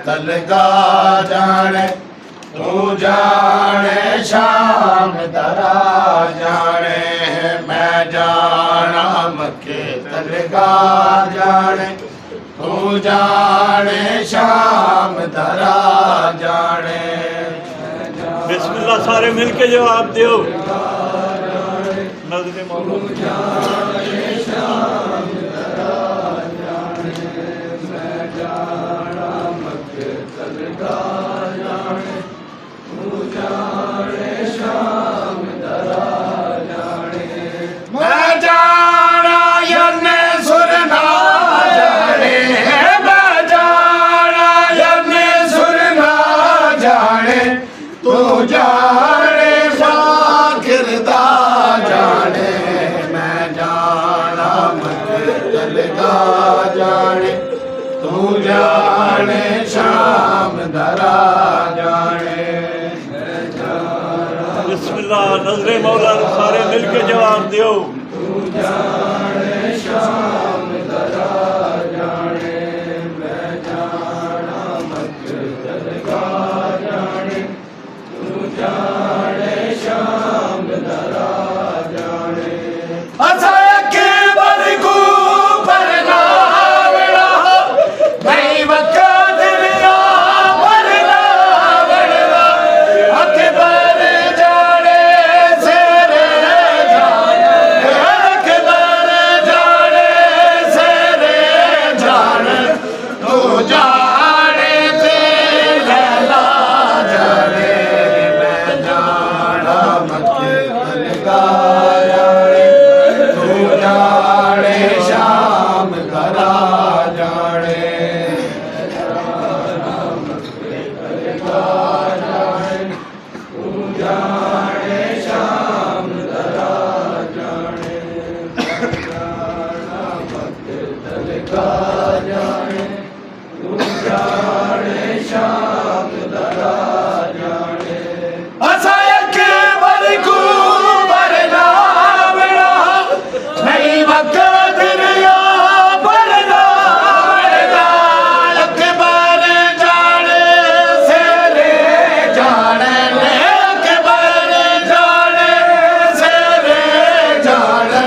तलगा जाने तू जाने शाम दरा जाने मैं जाना मक्के तलगा जाने तू जाने शाम दरा जाने। बिस्मिल्लाह सारे मिलके जवाब दो। नज़रे मौला तू जाने फाकिरदा जाने मैं जाना तलगा जाने तू जाने शाम दरा जाने। बिस्मिल्लाह नज़रे मौला सारे मिलके जवाब दो। तू जाने शाम दरा जाने मैं जाना तलगा जाने तू जाने शाम दरा जाने। असा के बरगू परनावड़ा नहीं वका दिलिया परनावड़ा अकबर जाने सेरे जाने अकबर जाने सेरे जाने तू जाने ते लैला जाने मैं जाना मक्के तलगा जाने तू जाने शाम दरा जाने। असा के बरगू परनावड़ा नहीं वका दिलिया परनावड़ा अकबर जाने सेरे जाने अकबर जाने सेरे जाने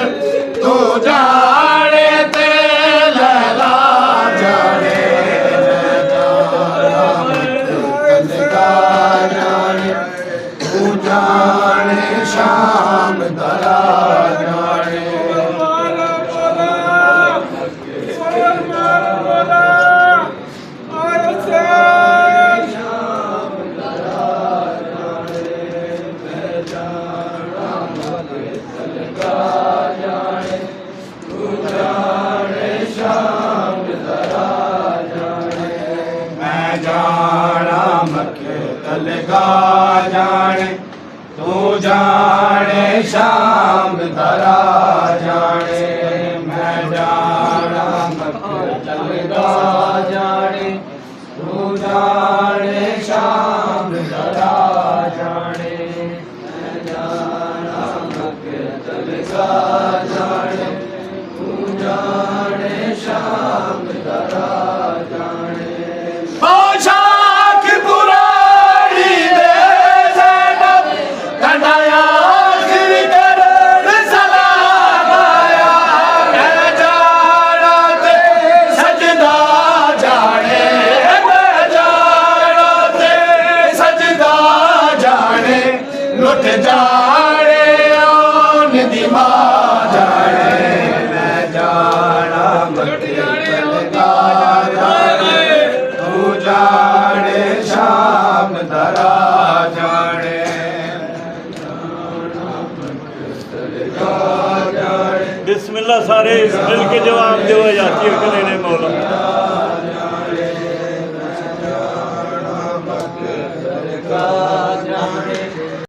तू जाने ते लैला जाने मैं जाना तलगा जाने तू जाने शाम दरा जाने। मैं जाना मक्के तलगा जाने तू जाने शाम दरा जाने मैं जाना मक्के तलगा जाने तू जाने शाम दरा जाने मैं जाना मक्के तलगा जाने तू जाने शाम दरा जाने। पोशाक पुरानी दे ज़ैनब कन्हैया आखिरी करण सलाम आया मैं जाना ते सजदा जाने मैं जाना ते सजदा जाने लुट जाने ओन दी मां जाने मैं जाना मक्के तलगा जाने तू जाने शाम दरा जाने बिस्मिल्लाह सारे मिलके जवाब दो। याती कले ने मौला